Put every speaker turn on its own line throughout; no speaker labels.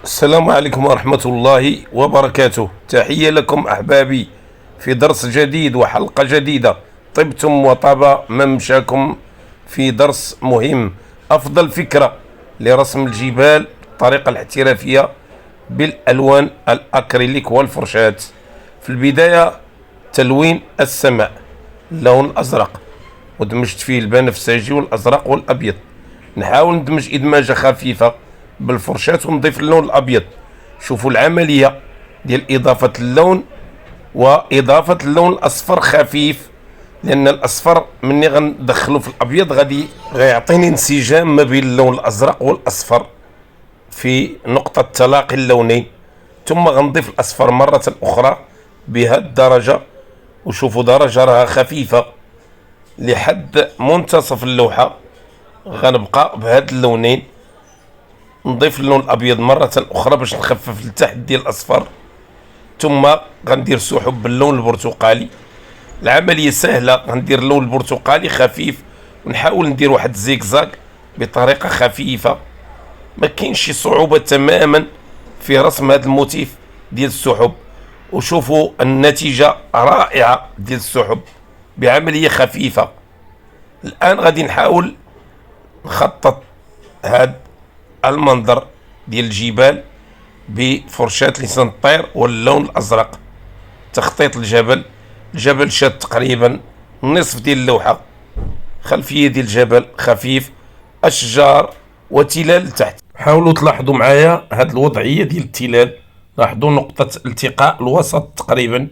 السلام عليكم ورحمة الله وبركاته. تحية لكم أحبابي في درس جديد وحلقة جديدة. طبتم وطاب ممشاكم في درس مهم. أفضل فكرة لرسم الجبال بالطريقة الاحترافية بالألوان الأكريليك والفرشاة. في البداية تلوين السماء، اللون الأزرق، ودمجت فيه البنفسجي والأزرق والأبيض. نحاول ندمج إدماجة خفيفة بالفرشاة ونضيف اللون الأبيض. شوفوا العملية ديال إضافة اللون وإضافة اللون الأصفر خفيف، لأن الأصفر مني غندخلو في الأبيض غيعطيني انسجام ما بين اللون الأزرق والأصفر في نقطة تلاقي اللونين. ثم غنضيف الأصفر مرة أخرى بهذه الدرجة، وشوفوا درجة راها خفيفة لحد منتصف اللوحة. غنبقى بهاد اللونين، نضيف اللون الابيض مره اخرى باش نخفف لتحت ديال الاصفر، ثم غندير سحب باللون البرتقالي. العمليه سهله، غندير اللون البرتقالي خفيف ونحاول ندير واحد الزيكزاك بطريقه خفيفه. ما كاينش شي صعوبه تماما في رسم هذا الموتيف ديال السحب. وشوفوا النتيجه رائعه ديال السحب بعمليه خفيفه. الان غادي نحاول نخطط هاد المنظر ديال الجبال بفرشاة لسان الطير واللون الازرق. تخطيط الجبل شاد تقريبا نصف ديال اللوحة، خلفية ديال الجبل خفيف، اشجار وتلال تحت. حاولوا تلاحظوا معايا هاد الوضعية ديال التلال. لاحظوا نقطة التقاء الوسط تقريبا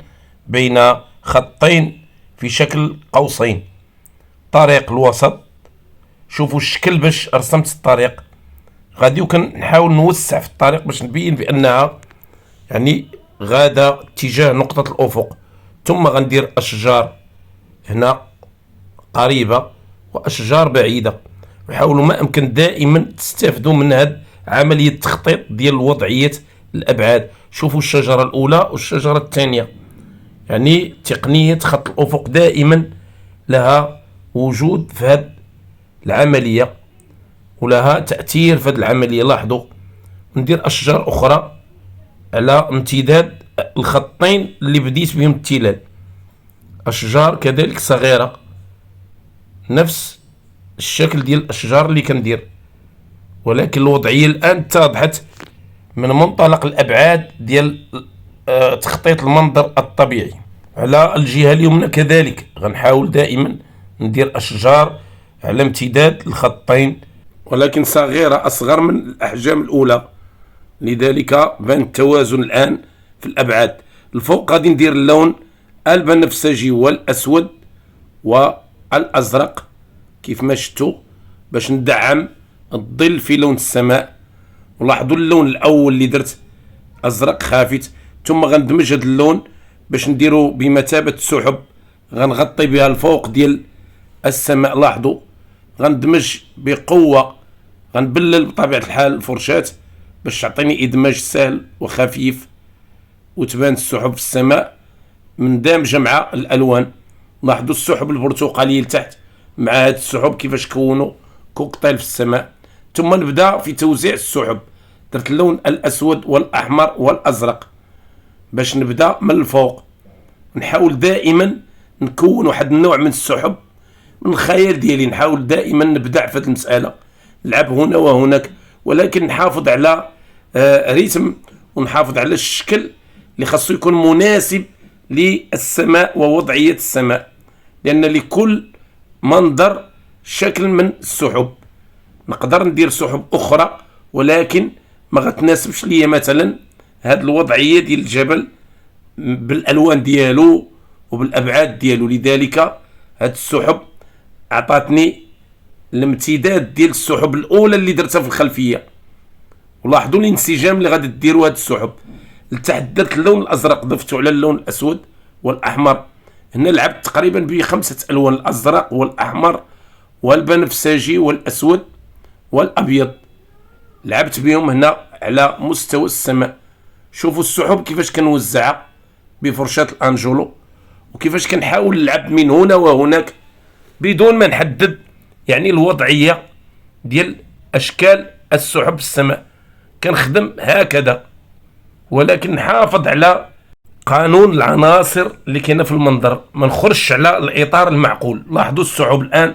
بين خطين في شكل قوسين. طريق الوسط، شوفوا الشكل باش رسمت الطريق. غادي نحاول نوسع في الطريق باش نبين بانها يعني غاده اتجاه نقطه الافق. ثم غندير اشجار هنا قريبه واشجار بعيده. وحاولوا ما امكن دائما تستافدوا من هذه عمليه التخطيط ديال وضعيه الابعاد. شوفوا الشجره الاولى والشجره الثانيه، يعني تقنيه خط الافق دائما لها وجود في هذه العمليه ولها تأثير في هذه العملية. لاحظوا ندير أشجار أخرى على امتداد الخطين اللي بديت بهم التلال. أشجار كذلك صغيرة، نفس الشكل ديال الأشجار اللي كندير، ولكن الوضعية الآن اتضحت من منطلق الأبعاد ديال تخطيط المنظر الطبيعي. على الجهة اليمنى كذلك غنحاول دائما ندير أشجار على امتداد الخطين، ولكن صغيرة أصغر من الأحجام الأولى، لذلك بان التوازن الآن في الأبعاد. الفوق غادي ندير اللون البنفسجي والأسود والأزرق كيف ما شفتوا باش ندعم الظل في لون السماء. ولاحظوا اللون الأول اللي درت أزرق خافت، ثم غندمج هذا اللون باش نديرو بمثابة سحب غنغطي بها الفوق ديال السماء. لاحظوا غندمج بقوة، غنبلل بطبيعة الحال الفرشاة باش تعطيني إدماج سهل وخفيف وتبان السحب في السماء مندمجة مع الألوان. لاحظوا السحب البرتقالية لتحت مع هاد السحب كيفاش كونوا كوكتيل في السماء. ثم نبدا في توزيع السحب. درت اللون الأسود والأحمر والأزرق باش نبدا من الفوق. نحاول دائما نكون واحد النوع من السحب من الخيال ديالي. نحاول دائما نبدع في هذه المسألة، نلعب هنا وهناك، ولكن نحافظ على ريتم ونحافظ على الشكل اللي خاصو يكون مناسب للسماء ووضعية السماء، لأن لكل منظر شكل من السحب. نقدر ندير سحب أخرى ولكن ما غتناسبش ليا مثلا هاد الوضعية ديال الجبل بالألوان ديالو وبالأبعاد ديالو. لذلك هاد السحب عطاتني الامتداد ديال السحب الاولى اللي درتها في الخلفيه. ولاحظوا الانسجام اللي غادي ديروا هاد السحب. لتحت درت اللون الازرق ضفته على اللون الاسود والاحمر. هنا لعبت تقريبا بخمسه الوان، الازرق والاحمر والبنفسجي والاسود والابيض، لعبت بهم هنا على مستوى السماء. شوفوا السحب كيفاش كنوزعها بفرشاة الانجولو، وكيفاش كنحاول نلعب من هنا وهناك بدون ما نحدد يعني الوضعية ديال أشكال السحب في السماء. كنخدم هكذا، ولكن نحافظ على قانون العناصر اللي كاينه في المنظر، ما نخرجش على الاطار المعقول. لاحظوا السحب الان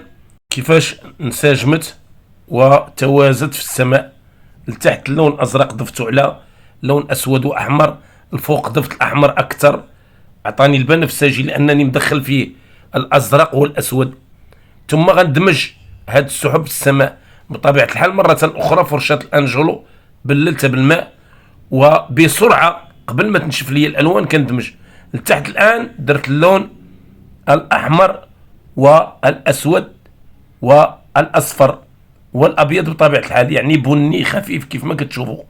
كيفاش انسجمت وتوازت في السماء. لتحت اللون ازرق ضفته على لون اسود واحمر، الفوق ضفت الاحمر اكثر، اعطاني البنفسجي لانني مدخل فيه الازرق والاسود. ثم غندمج هاد السحب في السماء بطبيعه الحال مره اخرى. فرشه الانجلو بللتها بالماء وبسرعه قبل ما تنشف لي الالوان كندمج. لتحت الان درت اللون الاحمر والاسود والاصفر والابيض بطبيعه الحال، يعني بني خفيف كيف ما كتشوفوا.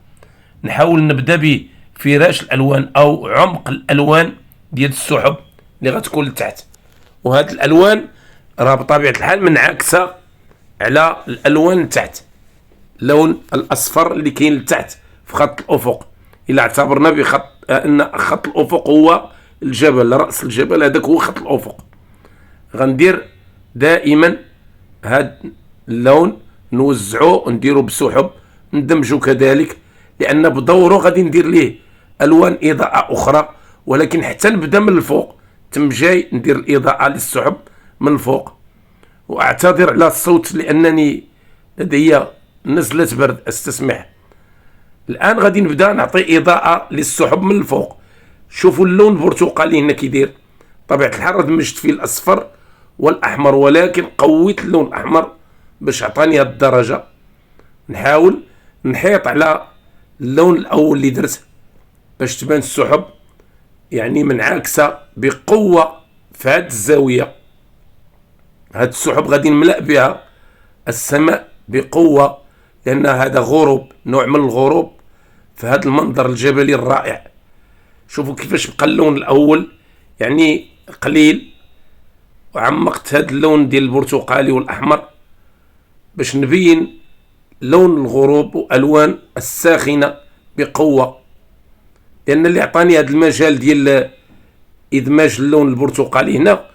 نحاول نبدا بفراش الالوان او عمق الالوان ديال السحب اللي غتكون لتحت. وهاد الالوان راه بطبيعه الحال منعكسه على الالوان تحت. اللون الاصفر اللي كاين لتحت في خط الافق، الى اعتبرنا بخط ان خط الافق هو الجبل، راس الجبل هذاك هو خط الافق، غندير دائما هاد اللون نوزعو نديرو بسحب ندمجو كذلك، لان بدوره غادي ندير ليه الوان اضاءه اخرى. ولكن حتى نبدا من الفوق تم جاي ندير الاضاءه للسحب من الفوق. واعتذر على الصوت لانني لدي نزله برد استسمح. الان غادي نبدا نعطي اضاءه للسحب من الفوق. شوفوا اللون البرتقالي هنا كي داير، طبيعه الحال دمجت فيه الاصفر والاحمر، ولكن قويت اللون الاحمر باش عطاني هاد الدرجه. نحاول نحيط على اللون الاول اللي درت باش تبان السحب يعني منعكسه بقوه في هاد الزاويه. هاد السحب غادي نملأ بها السماء بقوه، لان هذا غروب، نوع من الغروب في هذا المنظر الجبلي الرائع. شوفوا كيفاش بقى اللون الاول يعني قليل، وعمقت هذا اللون ديال البرتقالي والاحمر باش نبين لون الغروب والوان الساخنه بقوه. لان اللي عطاني هذا المجال ديال ادماج اللون البرتقالي هنا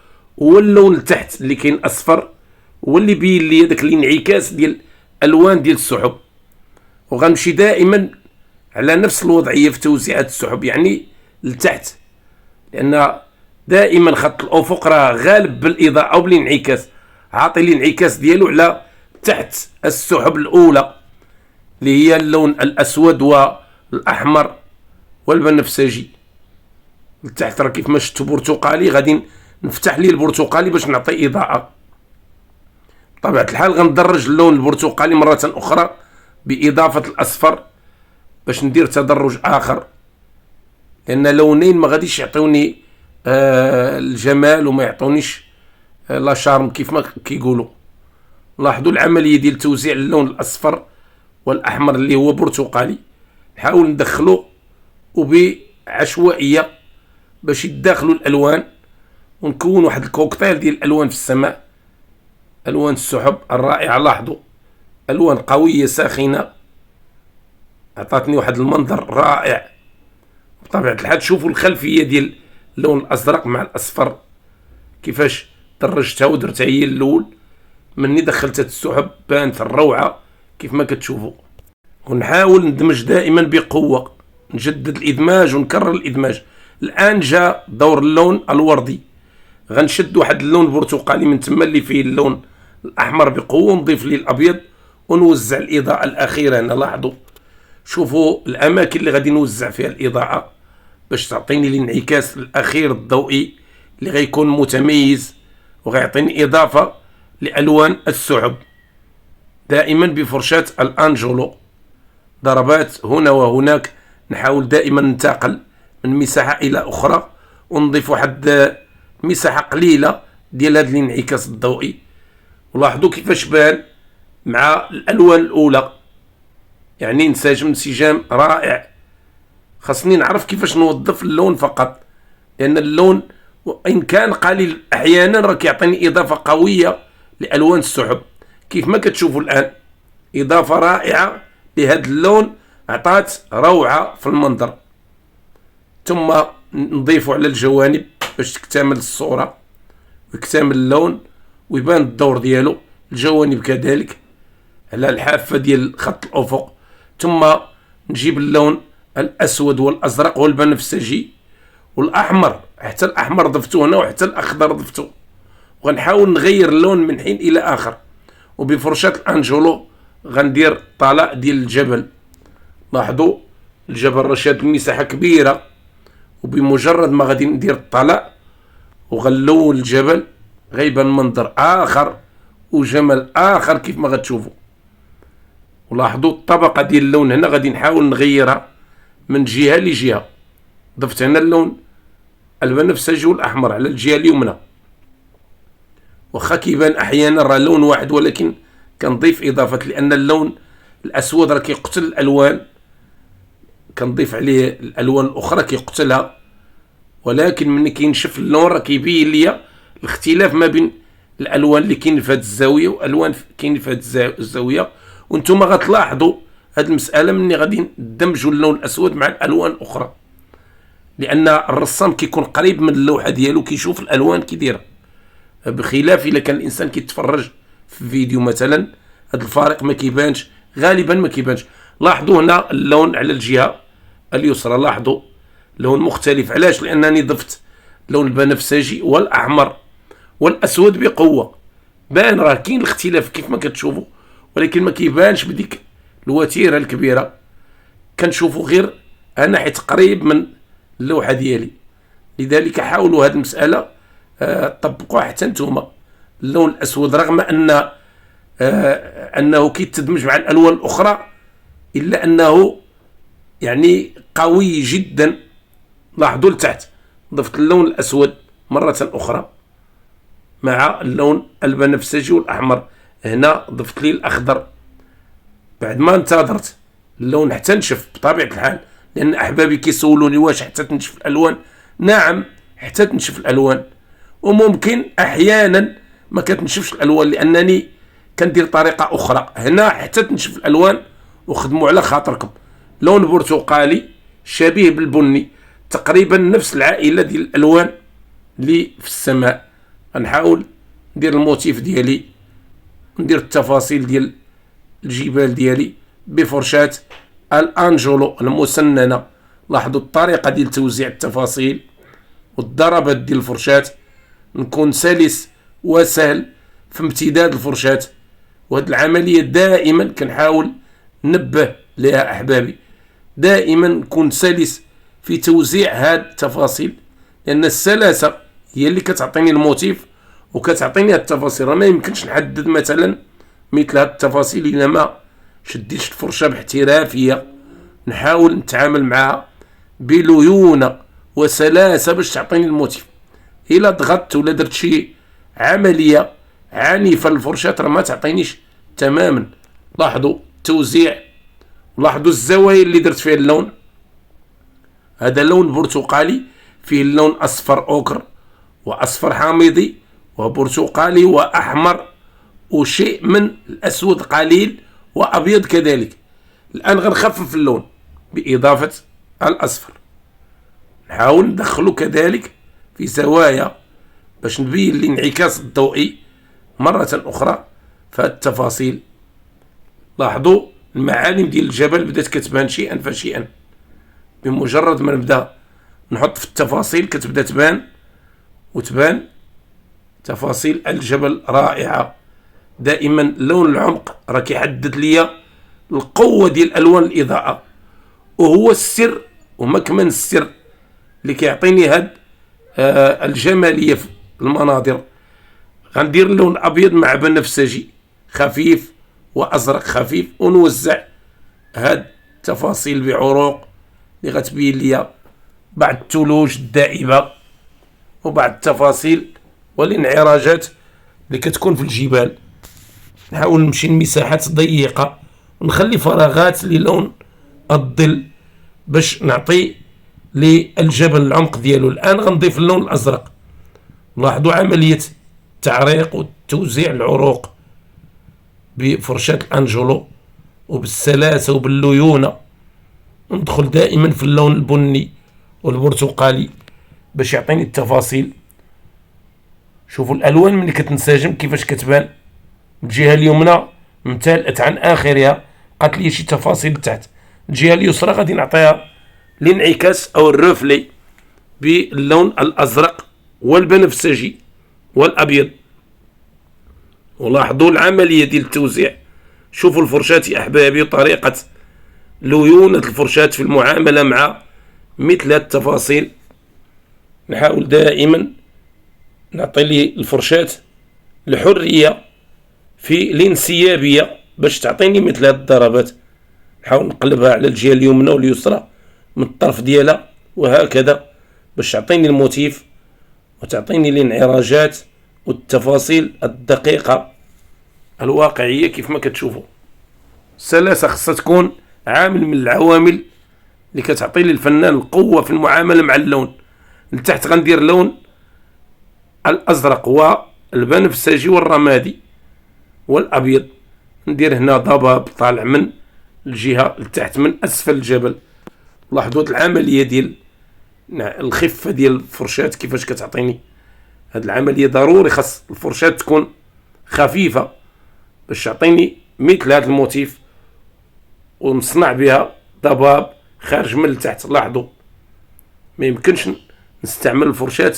هو اللون لتحت اللي كاين اصفر، هو اللي بين لي هذاك الانعكاس ديال الوان ديال السحب. وغنمشي دائما على نفس الوضعيه في توزيع هذه السحب، يعني لتحت، لان دائما خط الافق راه غالب بالاضاءه وبالانعكاس. عاطي الانعكاس ديالو على تحت السحب الاولى اللي هي اللون الاسود والاحمر والبنفسجي. لتحت راه كيف ما شفتوا برتقالي، غادي نفتح ليه البرتقالي باش نعطي اضاءه. بطبيعه الحال غندرج اللون البرتقالي مره اخرى باضافه الاصفر باش ندير تدرج اخر، لان لونين ما غاديش يعطوني الجمال وما يعطونيش لا شارم كيف ما كيقولوا. لاحظوا العمليه ديال توزيع اللون الاصفر والاحمر اللي هو برتقالي، نحاول ندخلو وبعشوائيه باش يتداخلوا الالوان ونكون واحد الكوكتيل ديال الالوان في السماء. الوان السحب الرائعه، لاحظوا الوان قويه ساخنه عطاتني واحد المنظر رائع. بطبيعه الحال شوفوا الخلفيه ديال اللون الازرق مع الاصفر كيفاش درجتها ودرتها هي الاول. مني دخلت السحب بانت الروعه كيف ما كتشوفوا. ونحاول ندمج دائما بقوه، نجدد الادماج ونكرر الادماج. الان جاء دور اللون الوردي، غنشد واحد اللون البرتقالي من تما اللي فيه اللون الاحمر بقوه، ونضيف ليه الابيض ونوزع الاضاءه الاخيره هنا. لاحظوا شوفوا الاماكن اللي غادي نوزع فيها الاضاءه باش تعطيني الانعكاس الاخير الضوئي اللي غيكون متميز وغيعطيني اضافه لالوان السحب. دائما بفرشاه الانجلو، ضربات هنا وهناك، نحاول دائما ننتقل من مساحه الى اخرى ونضيف واحد مساحه قليله ديال هذا الانعكاس الضوئي. ولاحظوا كيفاش بان مع الالوان الاولى، يعني انسجام انسجام رائع. خاصني نعرف كيفاش نوظف اللون فقط، لان اللون وان كان قليل احيانا راه كيعطيني اضافه قويه لالوان السحب كيف ما كتشوفوا الان. اضافه رائعه لهذا اللون عطات روعه في المنظر. ثم نضيفه على الجوانب باش تكتمل الصوره ويكتمل اللون ويبان الدور ديالو. الجوانب كذلك على الحافه ديال خط الافق. ثم نجيب اللون الأسود والأزرق والبنفسجي والأحمر، حتى الأحمر ضفته هنا وحتى الأخضر ضفته، وغنحاول نغير اللون من حين إلى آخر. وبفرشاة الأنجولو غندير طلاء ديال الجبل. لاحظوا الجبل راه شاد المساحة كبيرة، وبمجرد ما غادي ندير الطلاء وغنلون الجبل غيبان منظر آخر وجمال آخر كيف ما غتشوفوا. ولاحظوا الطبقة ديال اللون هنا غادي نحاول نغيرها من جهة لجهة. ضفت هنا اللون البنفسجي والأحمر على الجهة اليمنى، واخا كيبان أحيانا راه لون واحد، ولكن كنضيف إضافات لأن اللون الأسود راه كيقتل الألوان، كنضيف عليه الألوان الأخرى كيقتلها. ولكن ملي كينشف اللون راه كيبين ليا الاختلاف ما بين الألوان اللي كاين في هذه الزاوية والألوان كاين في هذه الزاوية. وانتم غتلاحظوا هذه المسألة مني غادي ندمجوا اللون الأسود مع الألوان الأخرى، لأن الرسام كيكون قريب من اللوحة ديالو كيشوف الألوان كي دايرة، بخلاف إلا كان الإنسان كيتفرج في فيديو مثلا هذا الفارق ما كيبانش، غالبا ما كيبانش. لاحظوا هنا اللون على الجهة اليسرى، لاحظوا لون مختلف. علاش؟ لأنني ضفت لون البنفسجي والأحمر والأسود بقوة. بان راه كاين الاختلاف كيف ما كتشوفوا، ولكن ما كيبانش بديك الوتيره الكبيره، كنشوفوا غير انا حيت قريب من اللوحه ديالي. لذلك حاولوا هذه المساله طبقوها حتى نتوما. اللون الاسود رغم انه كيتدمج مع الالوان الاخرى الا انه يعني قوي جدا. لاحظوا لتحت ضفت اللون الاسود مره اخرى مع اللون البنفسجي والاحمر، هنا ضفت لي الاخضر بعد ما انتظرت اللون حتى نشف بطبيعه الحال. لان احبابي كيسولوني واش حتى تنشف الالوان؟ نعم حتى تنشف الالوان، وممكن احيانا ما كتنشفش الالوان لانني كندير طريقه اخرى. هنا حتى تنشف الالوان وخدموا على خاطركم. لون برتقالي شبيه بالبني، تقريبا نفس العائله ديال الالوان اللي في السماء. غنحاول ندير الموتيف ديالي، ندير التفاصيل ديال الجبال ديالي بفرشاة الانجولو المسننه. لاحظوا الطريقه ديال توزيع التفاصيل والضربات ديال الفرشاة، نكون سلس وسهل في امتداد الفرشاة. وهذه العمليه دائما كنحاول ننبه لها احبابي، دائما نكون سلس في توزيع هذه التفاصيل، لان السلاسه هي اللي كتعطيني الموتيف وكتعطيني التفاصيل. ما يمكنش نحدد مثلا مثل هذه التفاصيل الا ما شديتش الفرشه باحترافيه. نحاول نتعامل معها بليونه وسلاسه باش تعطيني الموتيف. الا ضغطت ولا درت شي عمليه عنيفه للفرشه راه ما تعطينيش تماما. لاحظوا التوزيع، لاحظوا الزوايا اللي درت فيها اللون. هذا لون برتقالي فيه اللون اصفر اوكر واصفر حامضي وبرتقالي واحمر وشيء من الاسود قليل وابيض كذلك. الان غنخفف اللون باضافه الاصفر، نحاول ندخله كذلك في زوايا باش نبين الانعكاس الضوئي مره اخرى في التفاصيل. لاحظوا المعالم ديال الجبل بدات كتبان شيئا فشيئا. بمجرد ما نبدا نحط في التفاصيل كتبدا تبان تفاصيل الجبل رائعه. دائما لون العمق راه كيحدد ليا القوه ديال الوان الاضاءه، وهو السر ومكمن السر اللي كيعطيني هاد الجماليه في المناظر. غندير اللون ابيض مع بنفسجي خفيف وازرق خفيف، ونوزع هاد التفاصيل بعروق اللي غتبين ليا بعض الثلوج الدائبه وبعض التفاصيل والانعراجات اللي كتكون في الجبال. نحاول نمشي لمساحات ضيقه ونخلي فراغات للون الظل باش نعطي للجبل العمق ديالو. الان غنضيف اللون الازرق. لاحظوا عمليه التعريق وتوزيع العروق بفرشاة الانجولو وبالسلاسه وبالليونه. ندخل دائما في اللون البني والبرتقالي باش يعطيني التفاصيل. شوفوا الالوان ملي كتنسجم كيفاش كتبان. الجهه اليمنى امتلأت عن اخرها، بقات لي شي تفاصيل تحت الجهة اليسرى غادي نعطيها الانعكاس أو الرفلي باللون الأزرق والبنفسجي والأبيض. ولاحظوا العملية ديال التوزيع. شوفوا الفرشاة يا أحبابي وطريقة ليونة الفرشاة في المعاملة مع مثل التفاصيل. نحاول دائما نعطي لي الفرشاة الحرية في الانسيابية باش تعطيني مثل هذه الضربات. نحاول نقلبها على الجهة اليمنى واليسرى من الطرف ديالها وهكذا باش تعطيني الموتيف وتعطيني الانعراجات والتفاصيل الدقيقة الواقعية. كيف ما كتشوفوا السلاسة خصها تكون عامل من العوامل اللي كتعطي للفنان القوة في المعاملة مع اللون. لتحت غندير لون الأزرق والبنفسجي والرمادي والأبيض. ندير هنا ضباب طالع من الجهة لتحت من أسفل الجبل. لاحظوا العملية ديال الخفة ديال الفرشاة كيفاش كتعطيني. هاد العملية ضروري خاص الفرشاة تكون خفيفة باش تعطيني مثل هذا الموتيف ونصنع بها ضباب خارج من التحت. لاحظوا ما يمكنش نستعمل الفرشاة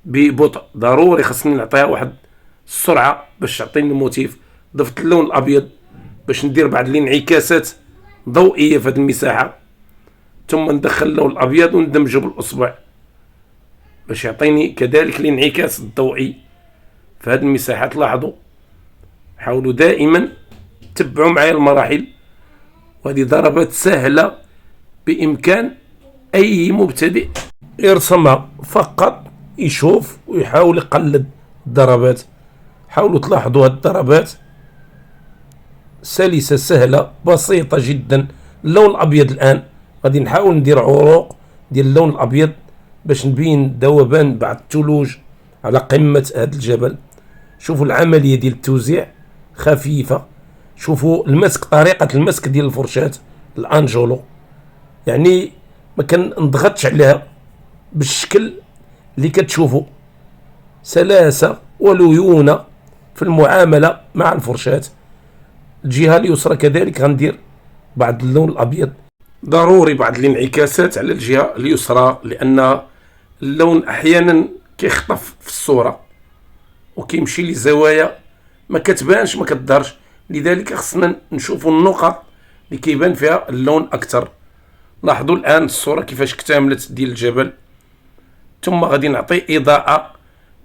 ببطء، ضروري خاصني نعطيها واحد السرعة باش تعطيني الموتيف. ضفت اللون الأبيض باش ندير بعض الانعكاسات ضوئية في هذه المساحة، ثم ندخل اللون الأبيض وندمجه بالأصبع باش يعطيني كذلك الانعكاس الضوئي في هذه المساحات. لاحظوا حاولوا دائما تبعوا معي المراحل، وهذه ضربات سهلة بإمكان أي مبتدئ يرسمها، فقط يشوف ويحاول يقلد الضربات. حاولوا تلاحظوا هذه الضربات سلسة سهلة بسيطة جدا. اللون الأبيض الآن غادي نحاول ندير عروق ديال اللون الأبيض باش نبين ذوبان بعض الثلوج على قمة هذا الجبل. شوفوا العملية ديال التوزيع خفيفة. شوفوا المسك، طريقة المسك ديال الفرشاة الأنجولو، يعني ما كنضغطش عليها بالشكل اللي كتشوفوا. سلاسة وليونة في المعاملة مع الفرشاة. الجهة اليسرى كذلك غندير بعض اللون الأبيض، ضروري بعض الانعكاسات على الجهة اليسرى لأن اللون أحيانا كيخطف في الصورة وكيمشي لزوايا ما كتبانش ما كتظهرش، لذلك خصنا نشوفوا النقط اللي كيبان فيها اللون أكثر. لاحظوا الآن الصورة كيفاش اكتملت ديال الجبل، ثم غادي نعطي إضاءة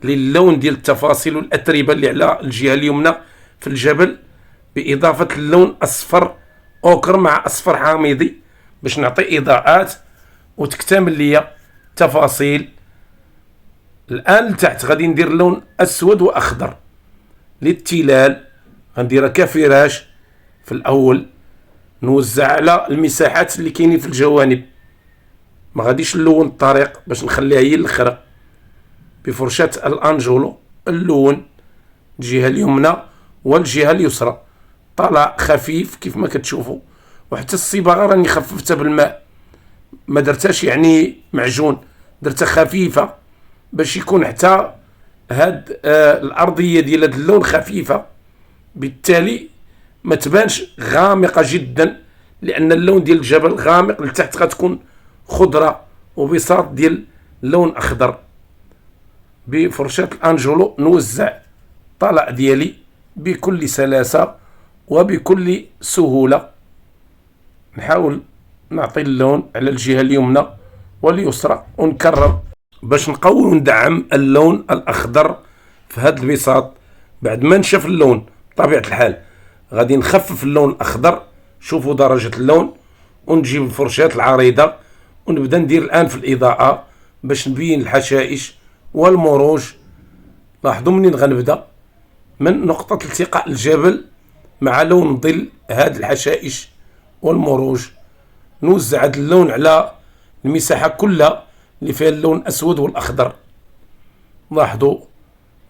للون ديال التفاصيل والأتربة اللي على الجهة اليمنى في الجبل بإضافة اللون أصفر أوكر مع أصفر حامضي باش نعطي إضاءات وتكتمل لي تفاصيل. الآن لتحت غادي ندير لون أسود وأخضر للتلال، غنديرها كفراش في الأول، نوزع على المساحات اللي كاينين في الجوانب. ما غاديش نلون الطريق باش نخليها هي الاخرى. بفرشاة الأنجولو اللون الجهة اليمنى والجهة اليسرى طالع خفيف كيف ما كتشوفوا، وحتى الصباغة راني خففتها بالماء، ما درتهاش يعني معجون، درتها خفيفة باش يكون حتى هاد الأرضية ديال هاد اللون خفيفة، بالتالي ما تبانش غامقة جدا، لأن اللون ديال الجبل غامق. لتحت غتكون خضرة وبساط ديال لون أخضر. بفرشاة الأنجولو نوزع طلع ديالي بكل سلاسة وبكل سهولة. نحاول نعطي اللون على الجهة اليمنى واليسرى ونكرر باش نقوي وندعم اللون الأخضر في هذا البساط. بعد ما نشف اللون بطبيعة الحال غادي نخفف اللون الأخضر، شوفوا درجة اللون، ونجيب الفرشاة العريضة ونبدأ ندير الآن في الإضاءة باش نبين الحشائش والمروج. لاحظوا منين غنبدأ من نقطة التقاء الجبل مع لون ظل هذه الحشائش والمروج، نوزع هذا اللون على المساحة كلها اللي فيها اللون الأسود والأخضر. لاحظوا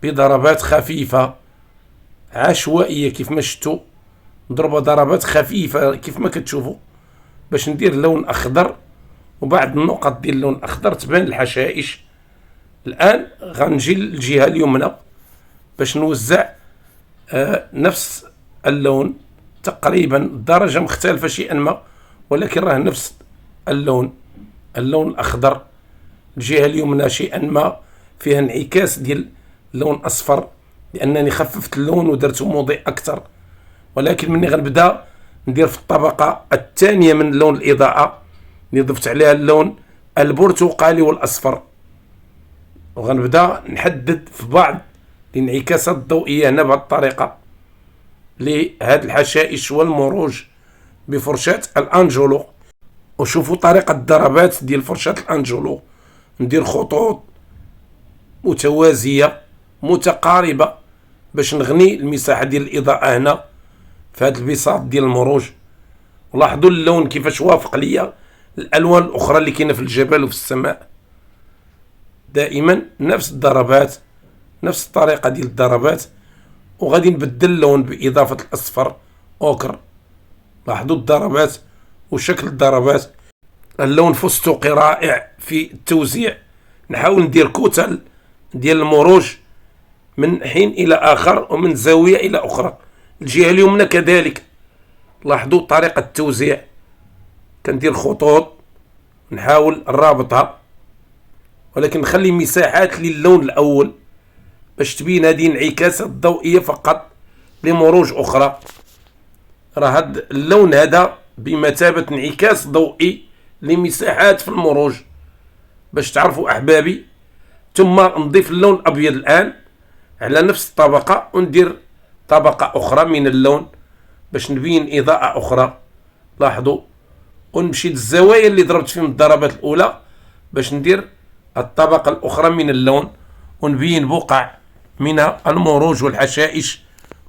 بضربات خفيفة عشوائية كيف ما شفتوا، نضرب ضربات خفيفة كيف ما كتشوفوا باش ندير لون أخضر، وبعد النقط ديال اللون الأخضر تبان الحشائش. الآن غنجي للجهة اليمنى باش نوزع نفس اللون تقريبا درجة مختلفة شيئا ما، ولكن راه نفس اللون الأخضر. الجهة اليمنى شيئا ما فيها انعكاس ديال اللون أصفر، لأنني خففت اللون ودرته مضيء أكثر. ولكن مني غنبدا ندير في الطبقة الثانية من لون الإضاءة اللي ضفت عليها اللون البرتقالي والأصفر، وغنبدا نحدد في بعض الانعكاسات الضوئية هنا بهذه الطريقة لهذه الحشائش والمروج بفرشاة الأنجلو. وشوفوا طريقة الضربات ديال فرشاة الأنجلو، ندير خطوط متوازية متقاربة باش نغني المساحة ديال الإضاءة هنا في هذا البساط ديال المروج. ولاحظوا اللون كيفاش وافق ليا الألوان الأخرى اللي كاينة في الجبل وفي السماء. دائما نفس الضربات، نفس الطريقة ديال الضربات، وغادي نبدل اللون بإضافة الأصفر أوكر. لاحظوا الضربات وشكل الضربات. اللون فستقي رائع في التوزيع. نحاول ندير كتل ديال المروج من حين إلى آخر ومن زاوية إلى أخرى. الجهة اليمنى كذلك، لاحظوا طريقة التوزيع، كندير خطوط نحاول نرابطها، ولكن نخلي مساحات للون الأول باش تبين هذه انعكاسات ضوئية فقط لمروج أخرى. راه هذا اللون هذا بمثابة انعكاس ضوئي لمساحات في المروج باش تعرفوا أحبابي. ثم نضيف اللون الأبيض الآن على نفس الطبقة، وندير طبقة أخرى من اللون باش نبين إضاءة أخرى. لاحظوا، ونمشي للزوايا اللي ضربت فيهم الضربات الأولى باش ندير الطبقة الأخرى من اللون ونبين بقع من المروج والحشائش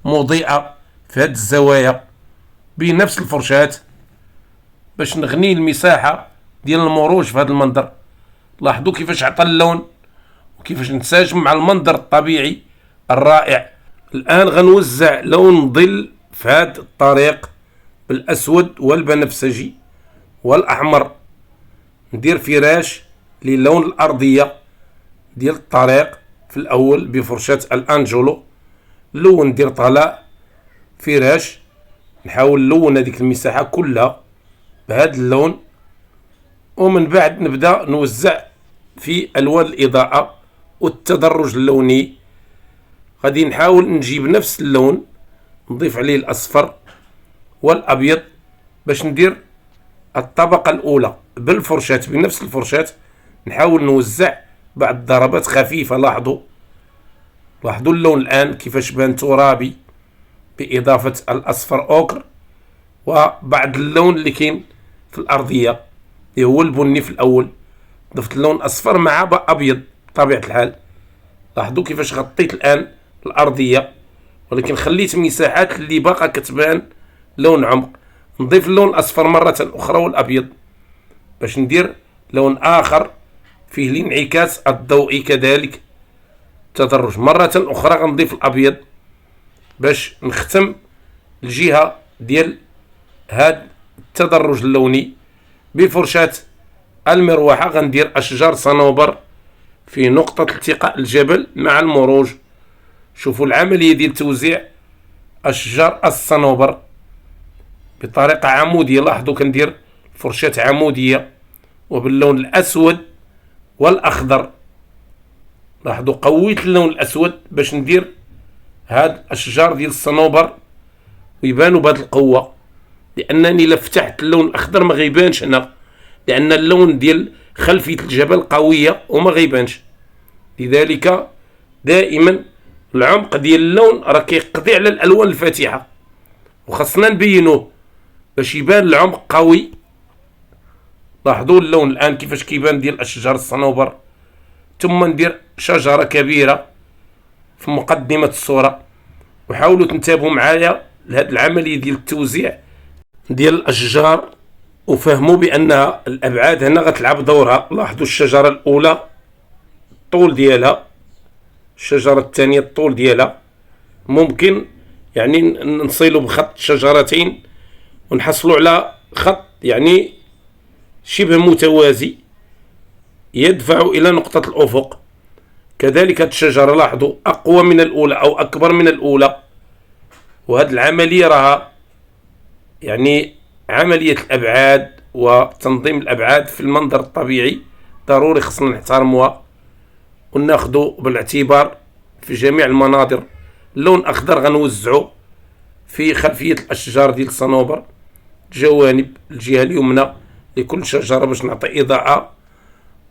مضيئة في هذه الزوايا بنفس الفرشاة باش نغني المساحة ديال المروج في هذا المنظر. لاحظوا كيفاش عطى اللون وكيفاش نتساجم مع المنظر الطبيعي الرائع. الآن غنوزع لون ظل في هذا الطريق بالأسود والبنفسجي والأحمر. ندير فراش للون الأرضية ديال الطريق في الأول بفرشاة الأنجلو. لون ندير طلاء فراش، نحاول نلون هذيك المساحة كلها بهذا اللون، ومن بعد نبدأ نوزع في ألوان الإضاءة والتدرج اللوني. غادي نحاول نجيب نفس اللون نضيف عليه الأصفر والأبيض باش ندير الطبقة الأولى بالفرشاة بنفس الفرشاة. نحاول نوزع بعض الضربات خفيفة. لاحظوا اللون الآن كيفاش بان ترابي بإضافة الأصفر أوكر، وبعض اللون اللي كاين في الأرضية اللي هو البني في الأول، ضفت اللون أصفر مع أبيض بطبيعة الحال. لاحظوا كيفاش غطيت الآن الأرضية، ولكن خليت مساحات اللي باقا كتبان لون عمق. نضيف اللون الأصفر مرة أخرى والأبيض باش ندير لون آخر فيه الانعكاس الضوئي كذلك. تدرج مرة أخرى غنضيف الأبيض باش نختم الجهة ديال هذا التدرج اللوني بفرشاة المروحة. غندير أشجار صنوبر في نقطة التقاء الجبل مع المروج. شوفوا العملية ديال توزيع أشجار الصنوبر بطريقة عمودية. لاحظوا كندير فرشاة عمودية وباللون الأسود والأخضر. لاحظوا قويت اللون الأسود باش ندير هاد الأشجار ديال الصنوبر ويبانوا بهذه القوة، لأنني لفتحت اللون الأخضر ما غيبانش هنا، لأن اللون ديال خلفية الجبل قوية وما غيبانش. لذلك دائما العمق ديال اللون راه كيقضي على الألوان الفاتحة، وخاصنا نبينوه باش يبان العمق قوي. لاحظوا اللون الآن كيفاش كيبان ديال أشجار الصنوبر. ثم ندير شجرة كبيرة في مقدمة الصورة. وحاولوا تنتبهوا معايا لهذه العملية ديال التوزيع ديال الأشجار وفهموا بأن الأبعاد هنا غتلعب دورها. لاحظوا الشجرة الأولى الطول ديالها، الشجرة الثانية الطول ديالها، ممكن يعني نصيلوا بخط شجرتين ونحصلوا على خط يعني شبه متوازي يدفع إلى نقطة الأفق. كذلك هذه الشجرة لاحظوا أقوى من الأولى أو أكبر من الأولى، وهذه العملية راها يعني عملية الأبعاد وتنظيم الأبعاد في المنظر الطبيعي ضروري خصنا نحترموها وناخدو بالاعتبار في جميع المناظر. اللون الأخضر غنوزعو في خلفية الأشجار ديال الصنوبر، جوانب الجهة اليمنى لكل شجرة باش نعطي إضاءة،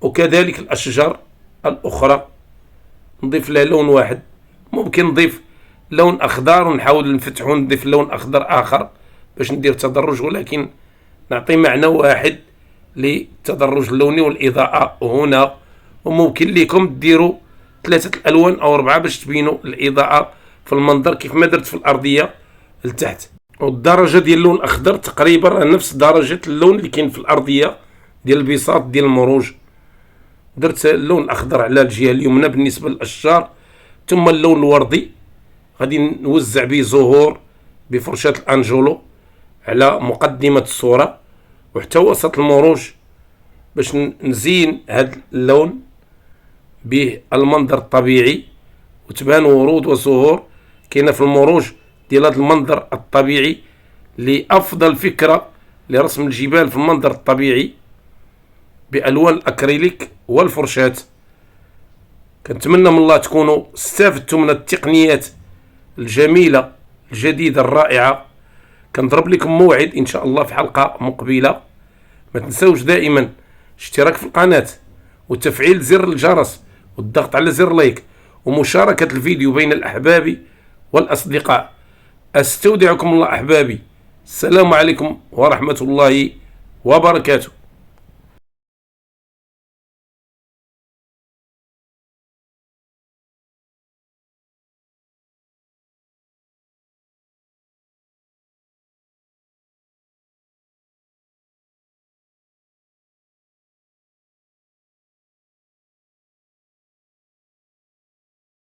وكذلك الأشجار الأخرى نضيف لها لون واحد. ممكن نضيف لون أخضر ونحاول نفتحو نضيف لون أخضر آخر باش ندير تدرج، ولكن نعطي معنى واحد للتدرج اللوني والإضاءة هنا. وممكن لكم ديروا 3 الألوان أو 4 باش تبينوا الإضاءة في المنظر كيف ما درت في الأرضية لتحت. والدرجة ديال اللون الأخضر تقريبا نفس درجة اللون اللي كاين في الأرضية ديال البساط ديال المروج. درت اللون الأخضر على الجهة اليمنى بالنسبة للأشجار، ثم اللون الوردي غادي نوزع به زهور بفرشاة الأنجولو على مقدمة الصورة وحتى وسط المروج باش نزين هذا اللون بالمنظر الطبيعي وتبان ورود وزهور كاينه في المروج ديال هذا المنظر الطبيعي. لأفضل فكرة لرسم الجبال في المنظر الطبيعي بألوان الأكريليك والفرشاة. كنتمنى من الله تكونوا استفدتوا من التقنيات الجميلة الجديدة الرائعة. كنضرب لكم موعد إن شاء الله في حلقة مقبلة. ما تنسوش دائما اشتراك في القناة وتفعيل زر الجرس والضغط على زر لايك ومشاركة الفيديو بين الأحباب والأصدقاء. أستودعكم الله أحبابي، السلام عليكم ورحمة الله وبركاته.